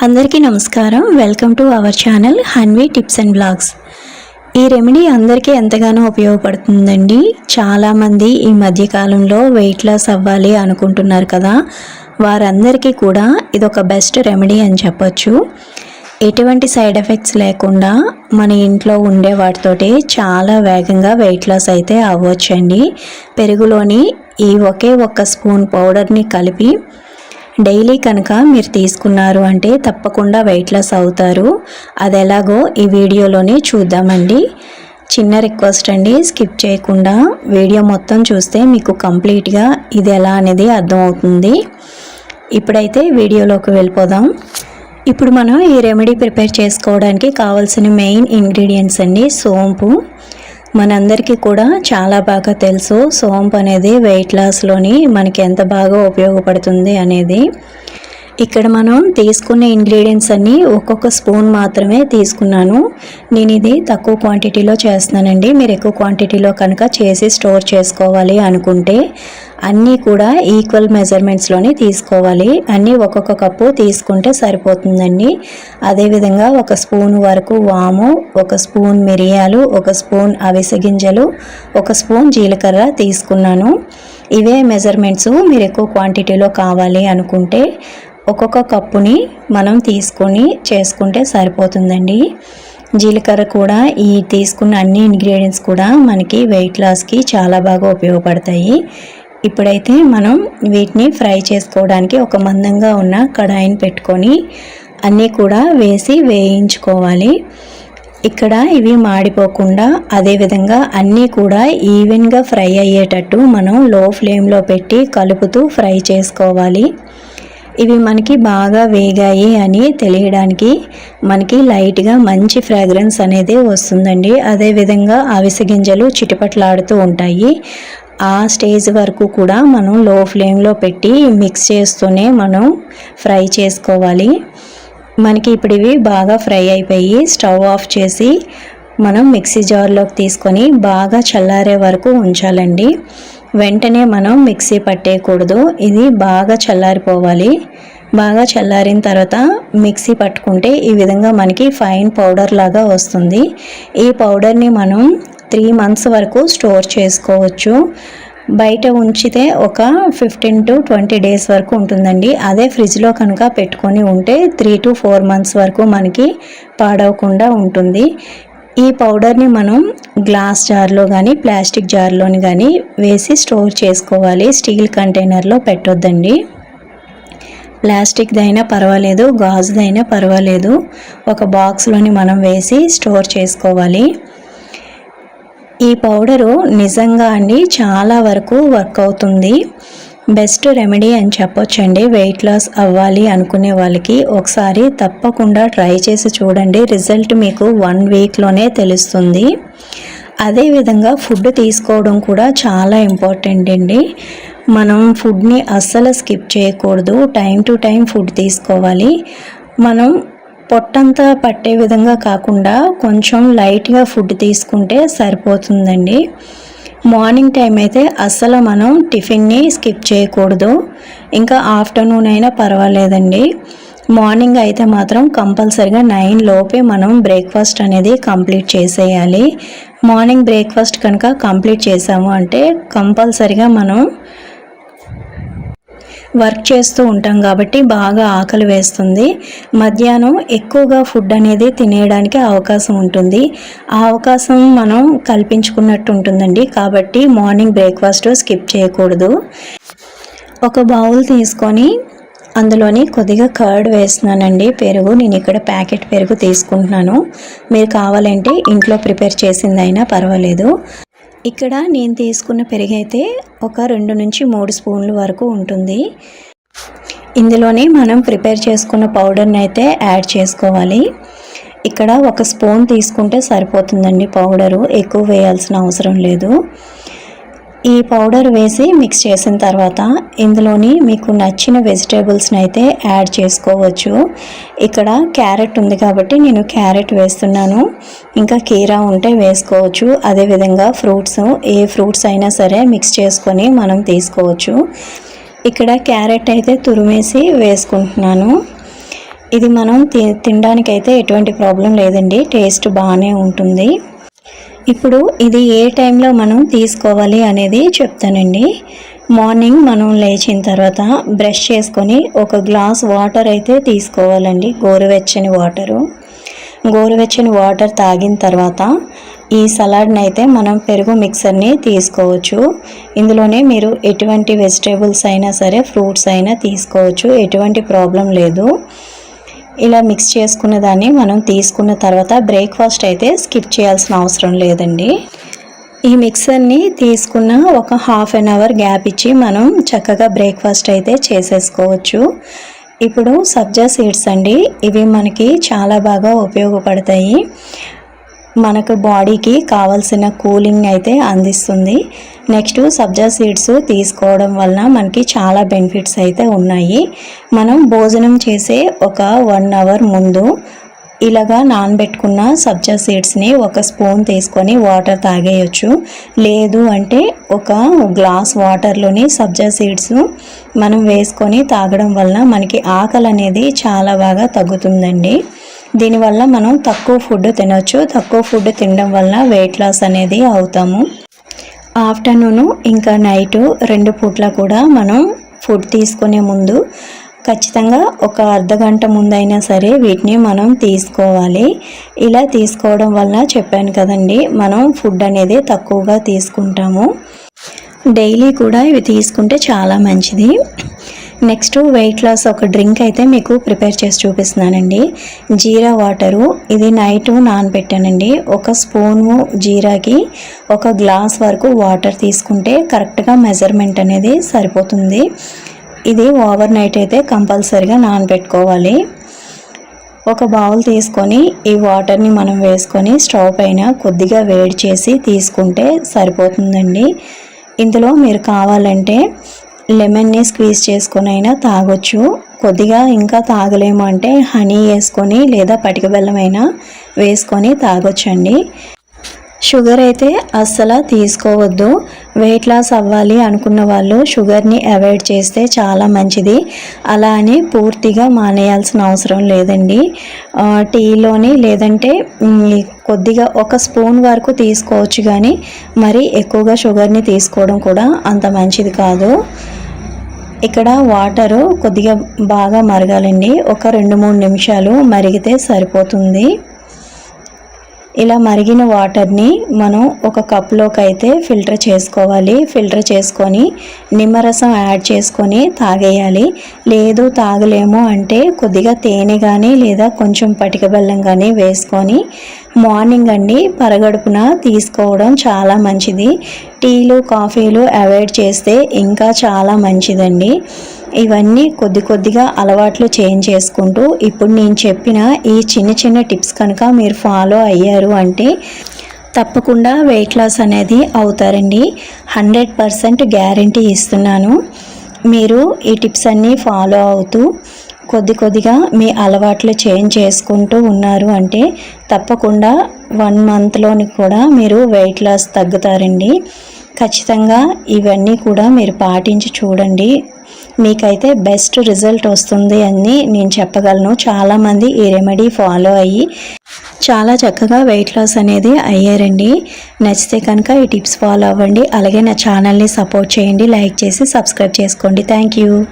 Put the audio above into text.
అందరికీ నమస్కారం. Welcome to our channel Hanvi tips and blogs. ఈ రెమెడీ అందరికీ ఎంతగానో ఉపయోగపడుతుందండి. చాలామంది ఈ మధ్యకాలంలో వెయిట్ లాస్ అవ్వాలి అనుకుంటున్నారు కదా, వారందరికీ కూడా ఇదొక బెస్ట్ రెమెడీ అని చెప్పొచ్చు. ఎటువంటి సైడ్ ఎఫెక్ట్స్ లేకుండా మన ఇంట్లో ఉండే వాటితోటి చాలా వేగంగా వెయిట్ లాస్ అయితే అవ్వచ్చండి. పెరుగులోని ఈ ఒకే ఒక్క స్పూన్ పౌడర్ని కలిపి డైలీ కనుక మీరు తీసుకున్నారు అంటే తప్పకుండా వెయిట్ లాస్ అవుతారు. అది ఎలాగో ఈ వీడియోలోనే చూద్దామండి. చిన్న రిక్వెస్ట్ అండి, స్కిప్ చేయకుండా వీడియో మొత్తం చూస్తే మీకు కంప్లీట్గా ఇది ఎలా అనేది అర్థమవుతుంది. ఇప్పుడైతే వీడియోలోకి వెళ్ళిపోదాం. ఇప్పుడు మనం ఈ రెమెడీ ప్రిపేర్ చేసుకోవడానికి కావాల్సిన మెయిన్ ఇంగ్రీడియంట్స్ అండి. సోంపు మనందరికీ కూడా చాలా బాగా తెలుసు. సోంపు అనేది వెయిట్ లాస్లోని మనకి ఎంత బాగా ఉపయోగపడుతుంది అనేది. ఇక్కడ మనం తీసుకునే ఇంగ్రీడియంట్స్ అన్నీ ఒక్కొక్క స్పూన్ మాత్రమే తీసుకున్నాను. నేను ఇది తక్కువ క్వాంటిటీలో చేస్తున్నానండి. మీరు ఎక్కువ క్వాంటిటీలో కనుక చేసి స్టోర్ చేసుకోవాలి అనుకుంటే అన్నీ కూడా ఈక్వల్ మెజర్మెంట్స్లోనే తీసుకోవాలి. అన్నీ ఒక్కొక్క కప్పు తీసుకుంటే సరిపోతుందండి. అదేవిధంగా ఒక స్పూన్ వరకు వాము, ఒక స్పూన్ మిరియాలు, ఒక స్పూన్ అవిసె గింజలు, ఒక స్పూన్ జీలకర్ర తీసుకున్నాను. ఇవే మెజర్మెంట్స్. మీరు ఎక్కువ క్వాంటిటీలో కావాలి అనుకుంటే ఒక్కొక్క కప్పుని మనం తీసుకొని చేసుకుంటే సరిపోతుందండి. జీలకర్ర కూడా ఈ తీసుకున్న అన్ని ఇంగ్రీడియంట్స్ కూడా మనకి వెయిట్ లాస్కి చాలా బాగా ఉపయోగపడతాయి. ఇప్పుడైతే మనం వీటిని ఫ్రై చేసుకోవడానికి ఒక మందంగా ఉన్న కడాయిని పెట్టుకొని అన్నీ కూడా వేసి వేయించుకోవాలి. ఇక్కడ ఇవి మాడిపోకుండా అదేవిధంగా అన్నీ కూడా ఈవెన్గా ఫ్రై అయ్యేటట్టు మనం లో ఫ్లేమ్లో పెట్టి కలుపుతూ ఫ్రై చేసుకోవాలి. ఇవి మనకి బాగా వేగాయి అని తెలియడానికి మనకి లైట్గా మంచి ఫ్రాగ్రెన్స్ అనేది వస్తుందండి. అదేవిధంగా అవిసె గింజలు చిటపట్లాడుతూ ఉంటాయి. ఆ స్టేజ్ వరకు కూడా మనం లో ఫ్లేమ్లో పెట్టి మిక్స్ చేస్తూనే మనం ఫ్రై చేసుకోవాలి. మనకి ఇప్పుడు ఇవి బాగా ఫ్రై అయిపోయి స్టవ్ ఆఫ్ చేసి మనం మిక్సీ జార్లోకి తీసుకొని బాగా చల్లారే వరకు ఉంచాలండి. వెంటనే మనం మిక్సీ పట్టేయకూడదు. ఇది బాగా చల్లారిపోవాలి. బాగా చల్లారిన తర్వాత మిక్సీ పట్టుకుంటే ఈ విధంగా మనకి ఫైన్ పౌడర్ లాగా వస్తుంది. ఈ పౌడర్ని మనం 3 months వరకు స్టోర్ చేసుకోవచ్చు. బయట ఉంచితే ఒక 15 to 20 days వరకు ఉంటుందండి. అదే ఫ్రిడ్జ్లో కనుక పెట్టుకొని ఉంటే 3 to 4 months వరకు మనకి పాడవకుండా ఉంటుంది. ఈ పౌడర్ని మనం గ్లాస్ జార్లో కానీ ప్లాస్టిక్ జార్లోని కానీ వేసి స్టోర్ చేసుకోవాలి. స్టీల్ కంటైనర్లో పెట్టొద్దండి. ప్లాస్టిక్దైనా పర్వాలేదు, గాజుదైనా పర్వాలేదు. ఒక బాక్స్లోని మనం వేసి స్టోర్ చేసుకోవాలి. ఈ పౌడరు నిజంగా అండి చాలా వరకు వర్క్ అవుతుంది. బెస్ట్ రెమెడీ అని చెప్పొచ్చండి. వెయిట్ లాస్ అవ్వాలి అనుకునే వాళ్ళకి ఒకసారి తప్పకుండా ట్రై చేసి చూడండి. రిజల్ట్ మీకు 1 weekలోనే తెలుస్తుంది. అదేవిధంగా ఫుడ్ తీసుకోవడం కూడా చాలా ఇంపార్టెంట్ అండి. మనం ఫుడ్ని అస్సలు స్కిప్ చేయకూడదు. టైం టు టైం ఫుడ్ తీసుకోవాలి. మనం పొట్టంతా పట్టే విధంగా కాకుండా కొంచెం లైట్గా ఫుడ్ తీసుకుంటే సరిపోతుందండి. మార్నింగ్ టైం అయితే అస్సలు మనం టిఫిన్ని స్కిప్ చేయకూడదు. ఇంకా ఆఫ్టర్నూన్ అయినా పర్వాలేదండి. మార్నింగ్ అయితే మాత్రం కంపల్సరిగా 9 లోపే మనం బ్రేక్ఫాస్ట్ అనేది కంప్లీట్ చేసేయాలి. మార్నింగ్ బ్రేక్ఫాస్ట్ కనుక కంప్లీట్ చేసాము అంటే కంపల్సరిగా మనం వర్క్ చేస్తూ ఉంటాం కాబట్టి బాగా ఆకలి వేస్తుంది. మధ్యాహ్నం ఎక్కువగా ఫుడ్ అనేది తినేయడానికి అవకాశం ఉంటుంది. ఆ అవకాశం మనం కల్పించుకున్నట్టు ఉంటుందండి. కాబట్టి మార్నింగ్ బ్రేక్ఫాస్ట్ స్కిప్ చేయకూడదు. ఒక బౌల్ తీసుకొని అందులోని కొద్దిగా కర్డ్ వేస్తున్నానండి. పెరుగు నేను ఇక్కడ ప్యాకెట్ పెరుగు తీసుకుంటున్నాను. మీరు కావాలంటే ఇంట్లో ప్రిపేర్ చేసిందైనా పర్వాలేదు. ఇక్కడ నేను తీసుకున్న పెరుగు అయితే ఒక 2 నుంచి 3 స్పూన్ల వరకు ఉంటుంది. ఇందులోనే మనం ప్రిపేర్ చేసుకున్న పౌడర్ని అయితే యాడ్ చేసుకోవాలి. ఇక్కడ 1 స్పూన్ తీసుకుంటే సరిపోతుందండి. పౌడరు ఎక్కువ వేయాల్సిన అవసరం లేదు. ఈ పౌడర్ వేసి మిక్స్ చేసిన తర్వాత ఇందులోని మీకు నచ్చిన వెజిటేబుల్స్ని అయితే యాడ్ చేసుకోవచ్చు. ఇక్కడ క్యారెట్ ఉంది కాబట్టి నేను క్యారెట్ వేస్తున్నాను. ఇంకా కీరా ఉంటే వేసుకోవచ్చు. అదేవిధంగా ఫ్రూట్స్, ఏ ఫ్రూట్స్ అయినా సరే మిక్స్ చేసుకొని మనం తీసుకోవచ్చు. ఇక్కడ క్యారెట్ అయితే తురిమేసి వేసుకుంటున్నాను. ఇది మనం తినడానికైతే ఎటువంటి ప్రాబ్లం లేదండి, టేస్ట్ బాగానే ఉంటుంది. ఇప్పుడు ఇది ఏ టైంలో మనం తీసుకోవాలి అనేది చెప్తానండి. మార్నింగ్ మనం లేచిన తర్వాత బ్రష్ చేసుకొని ఒక గ్లాస్ వాటర్ అయితే తీసుకోవాలండి, గోరువెచ్చని వాటర్ తాగిన తర్వాత ఈ సలాడ్ని అయితే మనం పెరుగు మిక్సర్ని తీసుకోవచ్చు. ఇందులోనే మీరు ఎటువంటి వెజిటేబుల్స్ అయినా సరే, ఫ్రూట్స్ అయినా తీసుకోవచ్చు, ఎటువంటి ప్రాబ్లం లేదు. ఇలా మిక్స్ చేసుకున్న దాన్ని మనం తీసుకున్న తర్వాత బ్రేక్ఫాస్ట్ అయితే స్కిప్ చేయాల్సిన అవసరం లేదండి. ఈ మిక్సర్ని తీసుకున్న ఒక హాఫ్ అన్ అవర్ గ్యాప్ ఇచ్చి మనం చక్కగా బ్రేక్ఫాస్ట్ అయితే చేసేసుకోవచ్చు. ఇప్పుడు సబ్జా సీడ్స్ అండి, ఇవి మనకి చాలా బాగా ఉపయోగపడతాయి. మనకు బాడీకి కావాల్సిన కూలింగ్ అయితే అందిస్తుంది. నెక్స్ట్ సబ్జా సీడ్స్ తీసుకోవడం వలన మనకి చాలా బెనిఫిట్స్ అయితే ఉన్నాయి. మనం భోజనం చేసే ఒక 1 అవర్ ముందు ఇలాగా నానబెట్టుకున్న సబ్జా సీడ్స్ని ఒక స్పూన్ తీసుకొని వాటర్ తాగేయచ్చు. లేదు అంటే ఒక గ్లాస్ వాటర్లోని సబ్జా సీడ్స్ మనం వేసుకొని తాగడం వలన మనకి ఆకలి అనేది చాలా బాగా తగ్గుతుందండి. దీనివల్ల మనం తక్కువ ఫుడ్ తినొచ్చు. తక్కువ ఫుడ్ తినడం వల్ల వెయిట్ లాస్ అనేది అవుతాము. ఆఫ్టర్నూను ఇంకా నైటు 2 పూట్ల కూడా మనం ఫుడ్ తీసుకునే ముందు ఖచ్చితంగా ఒక అర్ధగంట ముందైనా సరే వీటిని మనం తీసుకోవాలి. ఇలా తీసుకోవడం వల్ల చెప్పాను కదండి, మనం ఫుడ్ అనేది తక్కువగా తీసుకుంటాము. డైలీ కూడా ఇవి తీసుకుంటే చాలా మంచిది. నెక్స్ట్ వెయిట్ లాస్ ఒక డ్రింక్ అయితే మీకు ప్రిపేర్ చేసి చూపిస్తున్నానండి. జీరా వాటరు, ఇది నైట్ నానబెట్టానండి. ఒక స్పూను జీరాకి ఒక గ్లాస్ వరకు వాటర్ తీసుకుంటే కరెక్ట్గా మెజర్మెంట్ అనేది సరిపోతుంది. ఇది ఓవర్ నైట్ అయితే కంపల్సరీగా నానబెట్టుకోవాలి. ఒక బౌల్ తీసుకొని ఈ వాటర్ని మనం వేసుకొని స్టవ్ పైన కొద్దిగా వేడి చేసి తీసుకుంటే సరిపోతుందండి. ఇందులో మీరు కావాలంటే లెమన్ని స్క్వీజ్ చేసుకొని అయినా తాగొచ్చు. కొద్దిగా ఇంకా తాగలేము అంటే హనీ వేసుకొని లేదా పటిక బెల్లం అయినా వేసుకొని తాగొచ్చండి. షుగర్ అయితే అస్సలు తీసుకోవద్దు. వెయిట్ లాస్ అవ్వాలి అనుకున్న వాళ్ళు షుగర్ని అవాయిడ్ చేస్తే చాలా మంచిది. అలా అని పూర్తిగా మానేయాల్సిన అవసరం లేదండి. టీలోని లేదంటే కొద్దిగా ఒక స్పూన్ వరకు తీసుకోవచ్చు, కానీ మరీ ఎక్కువగా షుగర్ని తీసుకోవడం కూడా అంత మంచిది కాదు. ఇక్కడ వాటరు కొద్దిగా బాగా మరగాలండి. ఒక 2-3 నిమిషాలు మరిగితే సరిపోతుంది. ఇలా మరిగిన వాటర్ని మనం ఒక కప్లోకి అయితే ఫిల్టర్ చేసుకోవాలి. ఫిల్టర్ చేసుకొని నిమ్మరసం యాడ్ చేసుకొని తాగేయాలి. లేదు తాగలేము అంటే కొద్దిగా తేనె కానీ లేదా కొంచెం పటిక బెల్లం కానీ వేసుకొని మార్నింగ్ అండి పరగడుపున తీసుకోవడం చాలా మంచిది. టీలు కాఫీలు అవాయిడ్ చేస్తే ఇంకా చాలా మంచిదండి. ఇవన్నీ కొద్దిగా అలవాట్లు చేంజ్ చేసుకుంటూ ఇప్పుడు నేను చెప్పిన ఈ చిన్న టిప్స్ కనుక మీరు ఫాలో అయ్యారు అంటే తప్పకుండా వెయిట్ లాస్ అనేది అవుతారండి. 100% గ్యారంటీ ఇస్తున్నాను. మీరు ఈ టిప్స్ అన్నీ ఫాలో అవుతూ కొద్దిగా మీ అలవాట్లు చేంజ్ చేసుకుంటూ ఉన్నారు అంటే తప్పకుండా 1 మంత్లోని కూడా మీరు వెయిట్ లాస్ తగ్గుతారండి. ఖచ్చితంగా ఇవన్నీ కూడా మీరు పాటించి చూడండి, మీకైతే బెస్ట్ రిజల్ట్ వస్తుంది అని నేను చెప్పగలను. చాలామంది ఈ రెమెడీ ఫాలో అయ్యి చాలా చక్కగా వెయిట్ లాస్ అనేది అయ్యారండి. నచ్చితే కనుక ఈ టిప్స్ ఫాలో అవ్వండి. అలాగే నా ఛానల్ని సపోర్ట్ చేయండి, లైక్ చేసి సబ్స్క్రైబ్ చేసుకోండి. Thank you.